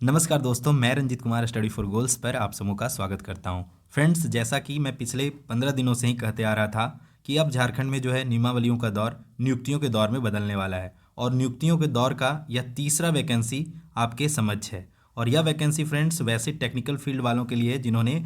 नमस्कार दोस्तों, मैं Ranjeet Kumar study for goals पर आप सबों का स्वागत करता हूं। फ्रेंड्स, जैसा कि मैं पिछले 15 दिनों से ही कहते आ रहा था कि अब झारखंड में जो है नियमावलियों का दौर नियुक्तियों के दौर में बदलने वाला है और नियुक्तियों के दौर का यह तीसरा वैकेंसी आपके समक्ष है। और यह वैकेंसी फ्रेंड्स वैसे टेक्निकल फील्ड वालों के लिए है जिन्होंने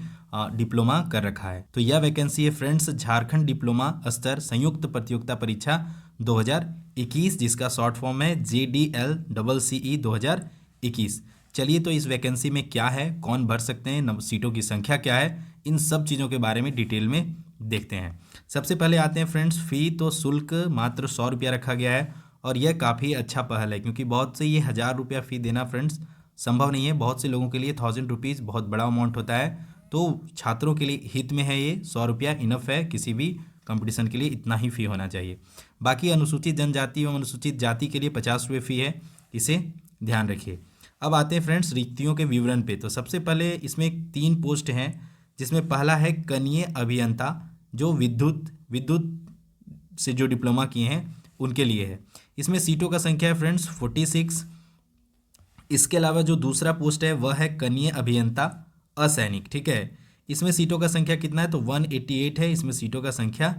डिप्लोमा कर रखा है। तो यह वैकेंसी है फ्रेंड्स झारखंड डिप्लोमा स्तर संयुक्त प्रतियोगिता परीक्षा 2021, जिसका शॉर्ट फॉर्म है JDL CE 2021। चलिए, तो इस वैकेंसी में क्या है, कौन भर सकते हैं, सीटों की संख्या क्या है, इन सब चीज़ों के बारे में डिटेल में देखते हैं। सबसे पहले आते हैं फ्रेंड्स, फ़ी तो शुल्क मात्र 100 रुपया रखा गया है और यह काफ़ी अच्छा पहल है क्योंकि बहुत से ये 1000 रुपया फ़ी देना फ्रेंड्स संभव नहीं है। बहुत से लोगों के लिए 1000 रुपीज़ बहुत बड़ा अमाउंट होता है, तो छात्रों के लिए हित में है ये 100 रुपया इनफ है। किसी भी कंपटीशन के लिए इतना ही फ़ी होना चाहिए। बाकी अनुसूचित जनजाति एवं अनुसूचित जाति के लिए 50 रुपये फ़ी है, इसे ध्यान रखिए। अब आते हैं फ्रेंड्स रिक्तियों के विवरण पे। तो सबसे पहले इसमें 3 पोस्ट हैं, जिसमें पहला है कनीय अभियंता, जो विद्युत से जो डिप्लोमा किए हैं उनके लिए है। इसमें सीटों का संख्या है फ्रेंड्स 46। इसके अलावा जो दूसरा पोस्ट है वह है कनीय अभियंता असैनिक, ठीक है। इसमें सीटों का संख्या कितना है, तो 188 है। इसमें सीटों का संख्या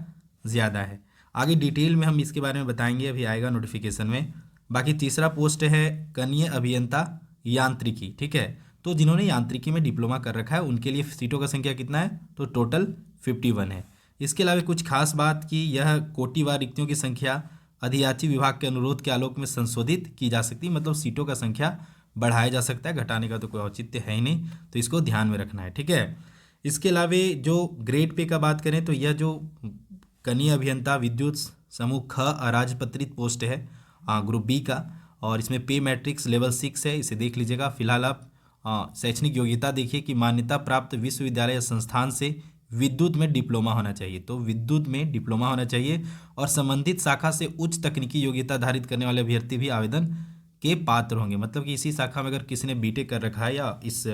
ज़्यादा है। आगे डिटेल में हम इसके बारे में बताएंगे, अभी आएगा नोटिफिकेशन में। बाकी तीसरा पोस्ट है कनीय अभियंता यांत्रिकी, ठीक है। तो जिन्होंने यांत्रिकी में डिप्लोमा कर रखा है उनके लिए सीटों का संख्या कितना है, तो टोटल 51 है। इसके अलावा कुछ खास बात कि यह कोटिवार रिक्तियों की संख्या अधियाची विभाग के अनुरोध के आलोक में संशोधित की जा सकती है। मतलब सीटों का संख्या बढ़ाया जा सकता है, घटाने का तो कोई औचित्य है ही नहीं, तो इसको ध्यान में रखना है, ठीक है। इसके अलावा जो ग्रेड पे का बात करें तो यह जो कनीय अभियंता विद्युत समूह ख अराजपत्रित पोस्ट है ग्रुप बी का, और इसमें पे मैट्रिक्स लेवल 6 है, इसे देख लीजिएगा। फिलहाल आप शैक्षणिक योग्यता देखिए कि मान्यता प्राप्त विश्वविद्यालय या संस्थान से विद्युत में डिप्लोमा होना चाहिए, तो विद्युत में डिप्लोमा होना चाहिए। और संबंधित शाखा से उच्च तकनीकी योग्यता धारित करने वाले अभ्यर्थी भी आवेदन के पात्र होंगे। मतलब कि इसी शाखा में अगर किसी ने बीटेक कर रखा है या इस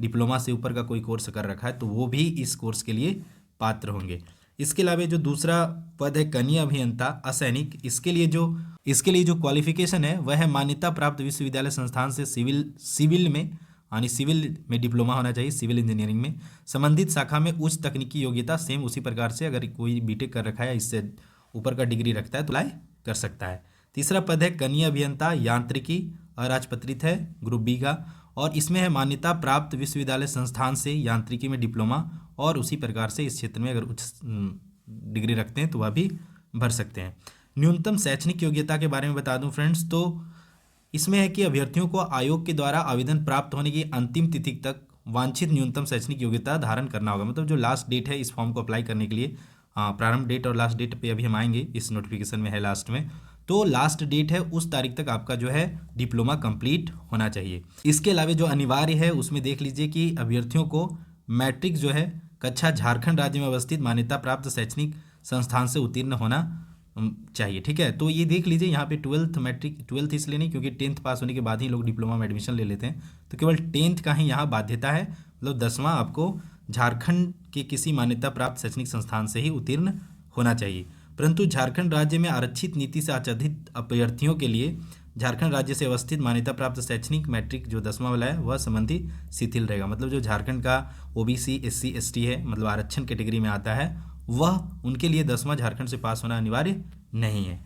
डिप्लोमा से ऊपर का कोई कोर्स कर रखा है तो वो भी इस कोर्स के लिए पात्र होंगे। इसके अलावा जो दूसरा पद है कनीय अभियंता असैनिक, इसके लिए जो क्वालिफिकेशन है वह है मान्यता प्राप्त विश्वविद्यालय संस्थान से सिविल में डिप्लोमा होना चाहिए, सिविल इंजीनियरिंग में। संबंधित शाखा में उच्च तकनीकी योग्यता सेम उसी प्रकार से अगर कोई बीटेक कर रखा है इससे ऊपर का डिग्री रखता है तो अप्लाई कर सकता है। तीसरा पद है कनीय अभियंता यांत्रिकी, अराजपत्रित है, ग्रुप बी का, और इसमें है मान्यता प्राप्त विश्वविद्यालय संस्थान से यांत्रिकी में डिप्लोमा, और उसी प्रकार से इस क्षेत्र में अगर उच्च डिग्री रखते हैं तो वह भी भर सकते हैं। न्यूनतम शैक्षणिक योग्यता के बारे में बता दूं फ्रेंड्स, तो इसमें है कि अभ्यर्थियों को आयोग के द्वारा आवेदन प्राप्त होने की अंतिम तिथि तक वांछित न्यूनतम शैक्षणिक योग्यता धारण करना होगा। मतलब जो लास्ट डेट है इस फॉर्म को अप्लाई करने के लिए, प्रारंभ डेट और लास्ट डेट पे अभी हम आएंगे, इस नोटिफिकेशन में है लास्ट में, तो लास्ट डेट है उस तारीख तक आपका जो है डिप्लोमा कंप्लीट होना चाहिए। इसके अलावा जो अनिवार्य है उसमें देख लीजिए कि अभ्यर्थियों को मैट्रिक जो है कक्षा झारखंड राज्य में अवस्थित मान्यता प्राप्त शैक्षणिक संस्थान से उत्तीर्ण होना चाहिए, ठीक है। तो ये देख लीजिए यहाँ पे 12th इसलिए नहीं क्योंकि 10th पास होने के बाद ही लोग डिप्लोमा में एडमिशन ले लेते हैं, तो केवल 10th का ही यहाँ बाध्यता है। मतलब 10वां आपको झारखंड के किसी मान्यता प्राप्त शैक्षणिक संस्थान से ही उत्तीर्ण होना चाहिए। परंतु झारखंड राज्य में आरक्षित नीति से आच्छादित अभ्यर्थियों के लिए झारखंड राज्य से अवस्थित मान्यता प्राप्त शैक्षणिक मैट्रिक जो 10वां वाला है वह संबंधी शिथिल रहेगा। मतलब जो झारखंड का OBC SC ST है, मतलब आरक्षण कैटेगरी में आता है, वह उनके लिए 10वां झारखंड से पास होना अनिवार्य नहीं है।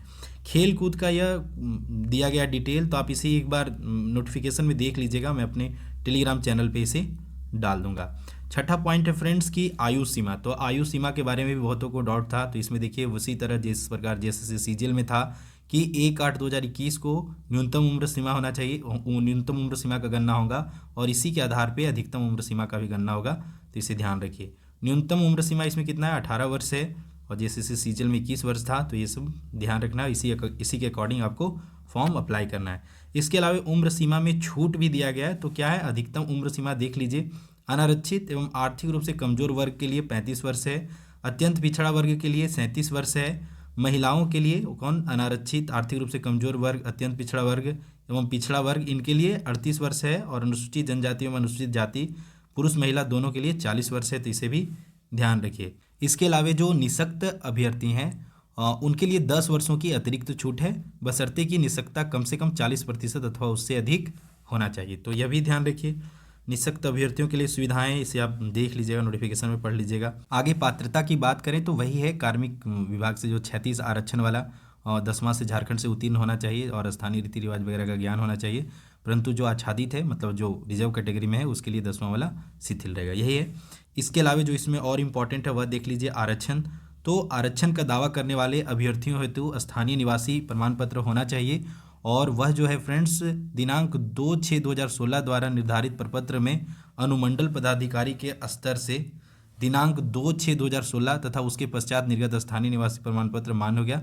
खेल कूद का यह दिया गया डिटेल, तो आप इसे एक बार नोटिफिकेशन में देख लीजिएगा, मैं अपने टेलीग्राम चैनल पे इसे डाल दूंगा। छठा पॉइंट है फ्रेंड्स की आयु सीमा। तो आयु सीमा के बारे में भी बहुतों को डाउट था, तो इसमें देखिए उसी तरह जिस प्रकार जैसे CGL में था कि 1/8/2021 को न्यूनतम उम्र सीमा होना चाहिए, न्यूनतम उम्र सीमा का गणना होगा और इसी के आधार पे अधिकतम उम्र सीमा का भी गणना होगा, तो इसे ध्यान रखिए। न्यूनतम उम्र सीमा इसमें कितना है, 18 वर्ष है, और जैसे CGL में 21 वर्ष था, तो ये सब ध्यान रखना है। इसी के अकॉर्डिंग आपको फॉर्म अप्लाई करना है। इसके अलावा उम्र सीमा में छूट भी दिया गया है, तो क्या है, अधिकतम उम्र सीमा देख लीजिए। अनारक्षित एवं आर्थिक रूप से कमजोर वर्ग के लिए 35 वर्ष है, अत्यंत पिछड़ा वर्ग के लिए 37 वर्ष है, महिलाओं के लिए कौन, अनारक्षित आर्थिक रूप से कमजोर वर्ग, अत्यंत पिछड़ा वर्ग एवं पिछड़ा वर्ग, इनके लिए 38 वर्ष है, और अनुसूचित जनजाति एवं अनुसूचित जाति पुरुष महिला दोनों के लिए 40 वर्ष है, तो इसे भी ध्यान रखिए। इसके अलावा जो निःशक्त अभ्यर्थी हैं उनके लिए 10 वर्षों की अतिरिक्त छूट है, बशर्ते कि निःशक्तता कम से कम 40% अथवा उससे अधिक होना चाहिए। तो यह भी ध्यान रखिए। निःशक्त अभ्यर्थियों के लिए सुविधाएं, इसे आप देख लीजिएगा, नोटिफिकेशन में पढ़ लीजिएगा। आगे पात्रता की बात करें तो वही है, कार्मिक विभाग से जो 36 आरक्षण वाला, और 10वां से झारखंड से उत्तीर्ण होना चाहिए और स्थानीय रीति रिवाज वगैरह का ज्ञान होना चाहिए। परंतु जो आच्छादित है, मतलब जो रिजर्व कैटेगरी में है, उसके लिए 10वां वाला शिथिल रहेगा, यही है। इसके अलावा जो इसमें और इम्पॉर्टेंट है वह देख लीजिए, आरक्षण। तो आरक्षण का दावा करने वाले अभ्यर्थियों हेतु स्थानीय निवासी प्रमाण पत्र होना चाहिए, और वह जो है फ्रेंड्स दिनांक 2/6/2016 द्वारा निर्धारित प्रपत्र में अनुमंडल पदाधिकारी के स्तर से दिनांक 2/6/2016 तथा उसके पश्चात निर्गत स्थानीय निवासी प्रमाण पत्र मान्य हो गया,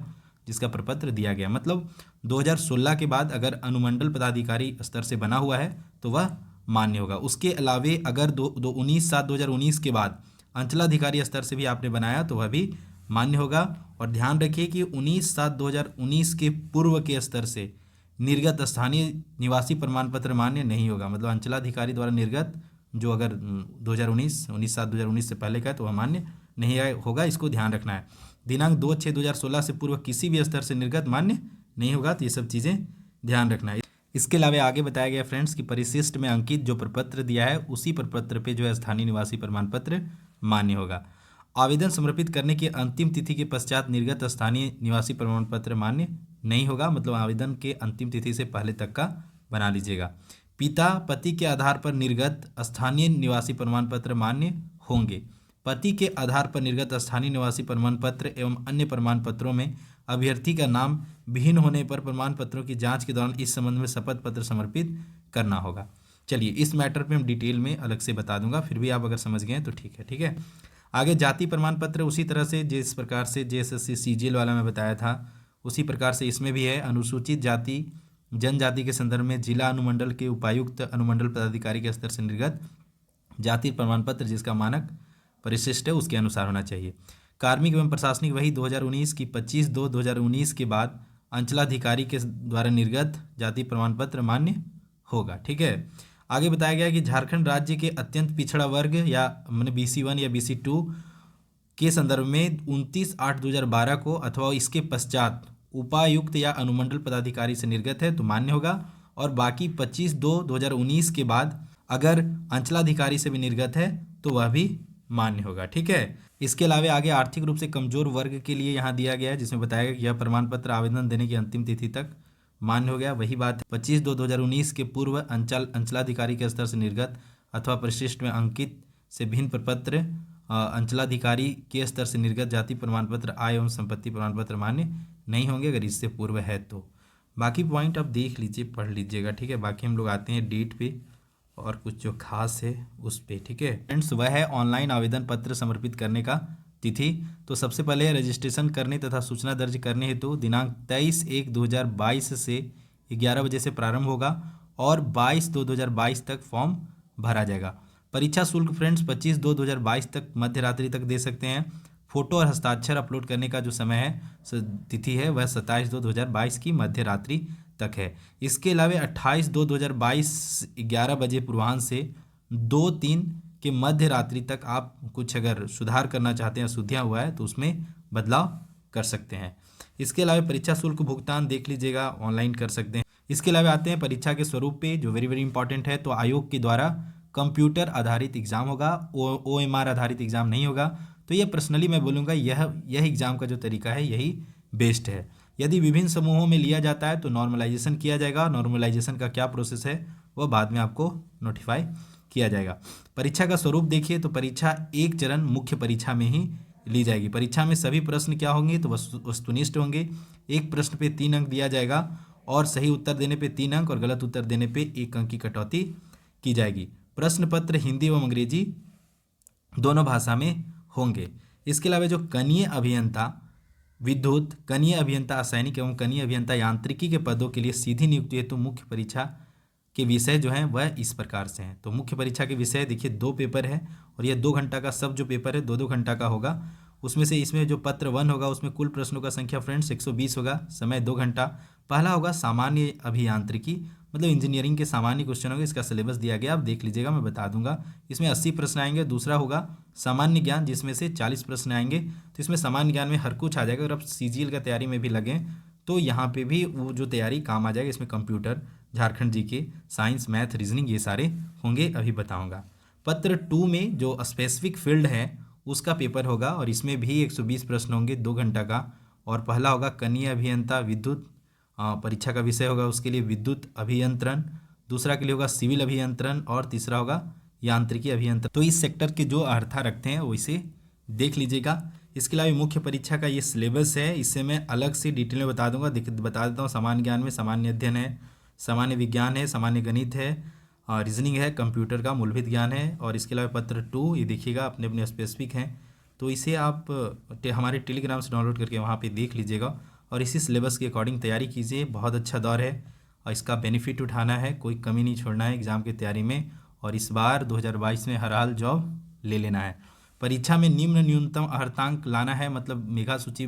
जिसका प्रपत्र दिया गया। मतलब 2016 के बाद अगर अनुमंडल पदाधिकारी स्तर से बना हुआ है तो वह मान्य होगा। उसके अलावे अगर 19/7/2019 के बाद अंचलाधिकारी स्तर से भी आपने बनाया तो वह भी मान्य होगा। और ध्यान रखिए कि 19/7/2019 के पूर्व के स्तर से निर्गत स्थानीय निवासी प्रमाण पत्र मान्य नहीं होगा। मतलब अंचलाधिकारी द्वारा निर्गत जो अगर 19/7/2019 से पहले का है तो वह मान्य नहीं होगा, इसको ध्यान रखना है। दिनांक 2/6/2016 से पूर्व किसी भी स्तर से निर्गत मान्य नहीं होगा, तो ये सब चीज़ें ध्यान रखना है। इसके अलावा आगे बताया गया फ्रेंड्स कि परिशिष्ट में अंकित जो प्रपत्र दिया है उसी प्रपत्र पे जो है स्थानीय निवासी प्रमाण पत्र मान्य होगा। आवेदन समर्पित करने की अंतिम तिथि के पश्चात निर्गत स्थानीय निवासी प्रमाण पत्र मान्य नहीं होगा। मतलब आवेदन के अंतिम तिथि से पहले तक का बना लीजिएगा। पिता पति के आधार पर निर्गत स्थानीय निवासी प्रमाण पत्र मान्य होंगे। पति के आधार पर निर्गत स्थानीय निवासी प्रमाण पत्र एवं अन्य प्रमाण पत्रों में अभ्यर्थी का नाम भिन्न होने पर प्रमाण पत्रों की जांच के दौरान इस संबंध में शपथ पत्र समर्पित करना होगा। चलिए, इस मैटर पे हम डिटेल में अलग से बता दूंगा, फिर भी आप अगर समझ गए तो ठीक है। ठीक है, आगे जाति प्रमाण पत्र उसी तरह से जिस प्रकार से JSSC CGL वाला मैं बताया था उसी प्रकार से इसमें भी है। अनुसूचित जाति जनजाति के संदर्भ में जिला अनुमंडल के उपायुक्त अनुमंडल पदाधिकारी के स्तर से निर्गत जाति प्रमाण पत्र जिसका मानक परिशिष्ट है उसके अनुसार होना चाहिए। कार्मिक एवं प्रशासनिक वही 2019 की 25/2/2019 के बाद अंचलाधिकारी के द्वारा निर्गत जाति प्रमाण पत्र मान्य होगा। ठीक है, आगे बताया गया कि झारखंड राज्य के अत्यंत पिछड़ा वर्ग या मैंने BC1 या BC2 के संदर्भ में 29/8/2012 को अथवा इसके पश्चात उपायुक्त या अनुमंडल पदाधिकारी से निर्गत है तो मान्य होगा, और बाकी 25/2/2019 के बाद अगर अंचलाधिकारी से भी निर्गत है तो वह भी मान्य होगा। ठीक है, इसके अलावा आगे आर्थिक रूप से कमजोर वर्ग के लिए यहाँ दिया गया है, जिसमें बताया गया कि यह प्रमाण पत्र आवेदन देने की अंतिम तिथि तक मान्य हो गया। वही बात 25/2/2019 के पूर्व अंचलाधिकारी के स्तर से निर्गत अथवा परिशिष्ट में अंकित से भिन्न प्रपत्र अंचलाधिकारी के स्तर से निर्गत जाति प्रमाण पत्र आय एवं संपत्ति प्रमाण पत्र मान्य नहीं होंगे अगर इससे पूर्व है तो। बाकी पॉइंट आप देख लीजिए, पढ़ लीजिएगा। ठीक है, बाकी हम लोग आते हैं डेट पे और कुछ जो खास है उस पे। ठीक है फ्रेंड्स, वह है ऑनलाइन आवेदन पत्र समर्पित करने का तिथि। तो सबसे पहले रजिस्ट्रेशन करने तथा सूचना दर्ज करने हेतु दिनांक 23/1/2022 से 11 बजे से प्रारंभ होगा और 22/2/2022 तक फॉर्म भरा जाएगा। परीक्षा शुल्क फ्रेंड्स 25/2/2022 तक मध्य रात्रि तक दे सकते हैं। फोटो और हस्ताक्षर अपलोड करने का जो समय है तिथि है वह 27/2/2022 की मध्य रात्रि तक है। इसके अलावा 28/2/2022 11 बजे पूर्वाह्न से 2/3 के मध्य रात्रि तक आप कुछ अगर सुधार करना चाहते हैं, अशुद्धियाँ हुआ है तो उसमें बदलाव कर सकते हैं। इसके अलावा परीक्षा शुल्क भुगतान देख लीजिएगा, ऑनलाइन कर सकते हैं। इसके अलावा आते हैं परीक्षा के स्वरूप पे, जो वेरी वेरी इंपॉर्टेंट है। तो आयोग के द्वारा कंप्यूटर आधारित एग्जाम होगा, OMR आधारित एग्जाम नहीं होगा। तो ये पर्सनली मैं बोलूँगा यह एग्जाम का जो तरीका है यही बेस्ट है। यदि विभिन्न समूहों में लिया जाता है तो नॉर्मलाइजेशन किया जाएगा। नॉर्मलाइजेशन का क्या प्रोसेस है वह बाद में आपको नोटिफाई किया जाएगा। परीक्षा का स्वरूप देखिए तो परीक्षा एक चरण मुख्य परीक्षा में ही ली जाएगी। परीक्षा में सभी प्रश्न क्या होंगे तो वस्तुनिष्ठ होंगे। एक प्रश्न पे 3 अंक दिया जाएगा और सही उत्तर देने पे 3 अंक और गलत उत्तर देने पे 1 अंक की कटौती की जाएगी। प्रश्न पत्र हिंदी एवं अंग्रेजी दोनों भाषा में होंगे। इसके अलावा जो कनीय अभियंता विद्युत, कनीय अभियंता रासायनिक एवं कनीय अभियंता यांत्रिकी के पदों के लिए सीधी नियुक्ति हेतु मुख्य परीक्षा के विषय जो हैं वह इस प्रकार से हैं। तो मुख्य परीक्षा के विषय देखिए 2 पेपर है और ये 2 घंटा का सब जो पेपर है 2-2 घंटा का होगा। उसमें से इसमें जो पत्र 1 होगा उसमें कुल प्रश्नों का संख्या फ्रेंड्स 120 होगा, समय 2 घंटा। पहला होगा सामान्य अभियांत्रिकी, मतलब इंजीनियरिंग के सामान्य क्वेश्चन होंगे। इसका सिलेबस दिया गया, आप देख लीजिएगा, मैं बता दूंगा। इसमें 80 प्रश्न आएंगे। दूसरा होगा सामान्य ज्ञान, जिसमें से 40 प्रश्न आएंगे। तो इसमें सामान्य ज्ञान में हर कुछ आ जाएगा। अगर आप CGL का तैयारी में भी लगें तो यहाँ पे भी वो जो तैयारी काम आ जाएगा। इसमें कंप्यूटर झारखंड जी के साइंस, मैथ, रीजनिंग ये सारे होंगे, अभी बताऊंगा। पत्र 2 में जो स्पेसिफिक फील्ड है उसका पेपर होगा और इसमें भी 120 प्रश्न होंगे 2 घंटा का। और पहला होगा कनीय अभियंता विद्युत, परीक्षा का विषय होगा उसके लिए विद्युत अभियंत्रण। दूसरा के लिए होगा सिविल अभियंत्रण और तीसरा होगा यांत्रिकी अभियंत्रण। तो इस सेक्टर के जो अर्था रखते हैं वो इसे देख लीजिएगा। इसके अलावा मुख्य परीक्षा का ये सिलेबस है, इससे मैं अलग से डिटेल में बता दूंगा। बता देता हूँ, सामान्य ज्ञान में सामान्य अध्ययन है, सामान्य विज्ञान है, सामान्य गणित है, रीजनिंग है, कंप्यूटर का मूलभूत ज्ञान है। और इसके अलावा पत्र 2 ये देखिएगा अपने अपने स्पेसिफिक हैं, तो इसे आप हमारे टेलीग्राम से डाउनलोड करके वहाँ पे देख लीजिएगा और इसी सिलेबस के अकॉर्डिंग तैयारी कीजिए। बहुत अच्छा दौर है और इसका बेनिफिट उठाना है, कोई कमी नहीं छोड़ना है एग्ज़ाम की तैयारी में। और इस बार 2022 में हर हाल जॉब ले लेना है। परीक्षा में निम्न न्यूनतम अर्हतांक लाना है, मतलब मेधा सूची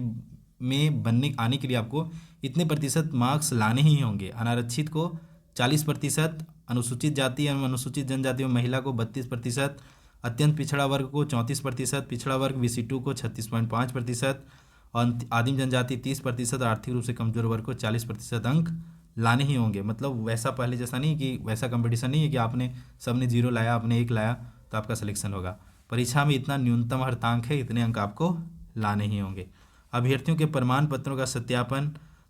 में बनने आने के लिए आपको इतने प्रतिशत मार्क्स लाने ही होंगे। अनारक्षित को 40%, अनुसूचित जाति एवं अनुसूचित जनजाति एवं महिला को 32%, अत्यंत पिछड़ा वर्ग को 34%, पिछड़ा वर्ग BC2 को 36.5% और आदिम जनजाति 30% और आर्थिक रूप से कमजोर वर्ग को 40% अंक लाने ही होंगे। मतलब वैसा पहले जैसा नहीं कि वैसा कंपटीशन नहीं है कि आपने सबने 0 लाया, आपने 1 लाया तो आपका सिलेक्शन होगा। परीक्षा में इतना न्यूनतम अर्हतांक है, इतने अंक आपको लाने ही होंगे। अभ्यर्थियों के प्रमाण पत्रों का सत्यापन,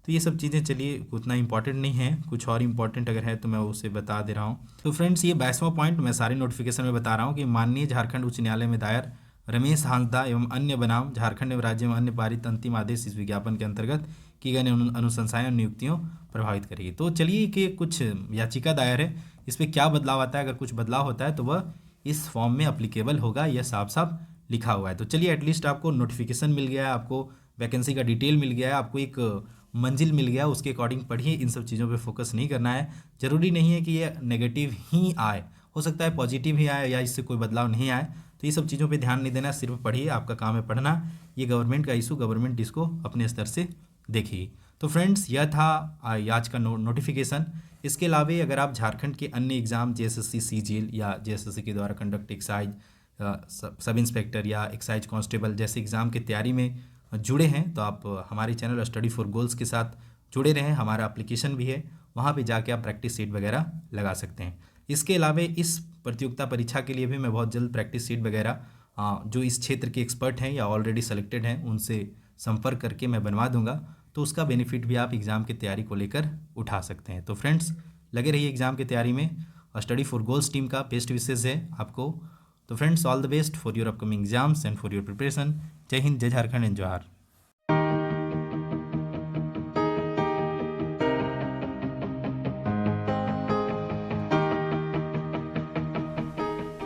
तो ये सब चीज़ें चलिए उतना इंपॉर्टेंट नहीं है, कुछ और इंपॉर्टेंट अगर है तो मैं उसे बता दे रहा हूँ। तो फ्रेंड्स ये 22वां पॉइंट मैं सारे नोटिफिकेशन में बता रहा हूँ कि माननीय झारखंड उच्च न्यायालय में दायर रमेश हांसदा एवं अन्य बनाम झारखंड एवं राज्य में अन्य पारित अंतिम आदेश इस विज्ञापन के अंतर्गत की गई अनुशंसाएं और नियुक्तियों प्रभावित करेगी। तो चलिए कि कुछ याचिका दायर है, इस पर क्या बदलाव आता है, अगर कुछ बदलाव होता है तो वह इस फॉर्म में अप्लीकेबल होगा, यह साफ साफ लिखा हुआ है। तो चलिए एटलीस्ट आपको नोटिफिकेशन मिल गया है, आपको वैकेंसी का डिटेल मिल गया है, आपको एक मंजिल मिल गया, उसके अकॉर्डिंग पढ़िए। इन सब चीज़ों पे फोकस नहीं करना है, ज़रूरी नहीं है कि ये नेगेटिव ही आए, हो सकता है पॉजिटिव ही आए या इससे कोई बदलाव नहीं आए। तो ये सब चीज़ों पे ध्यान नहीं देना, सिर्फ पढ़िए, आपका काम है पढ़ना। ये गवर्नमेंट का इशू, गवर्नमेंट इसको अपने स्तर से देखेगी। तो फ्रेंड्स यह था आज का नोटिफिकेशन। इसके अलावा अगर आप झारखंड के अन्य एग्ज़ाम JSSC CGL या JSSC के द्वारा कंडक्ट एक्साइज सब इंस्पेक्टर या एक्साइज कांस्टेबल जैसे एग्ज़ाम की तैयारी में जुड़े हैं तो आप हमारे चैनल स्टडी फॉर गोल्स के साथ जुड़े रहें। हमारा एप्लीकेशन भी है, वहाँ पे जाके आप प्रैक्टिस सीट वगैरह लगा सकते हैं। इसके अलावा इस प्रतियोगिता परीक्षा के लिए भी मैं बहुत जल्द प्रैक्टिस सीट वगैरह जो इस क्षेत्र के एक्सपर्ट हैं या ऑलरेडी सेलेक्टेड हैं उनसे संपर्क करके मैं बनवा दूंगा, तो उसका बेनिफिट भी आप एग्ज़ाम की तैयारी को लेकर उठा सकते हैं। तो फ्रेंड्स लगे रहिए एग्ज़ाम की तैयारी में, स्टडी फॉर गोल्स टीम का बेस्ट विशेष है आपको। तो friends all the best for your upcoming exams and for your preparation. जय हिंद, जय झारखंड एंड जोहार।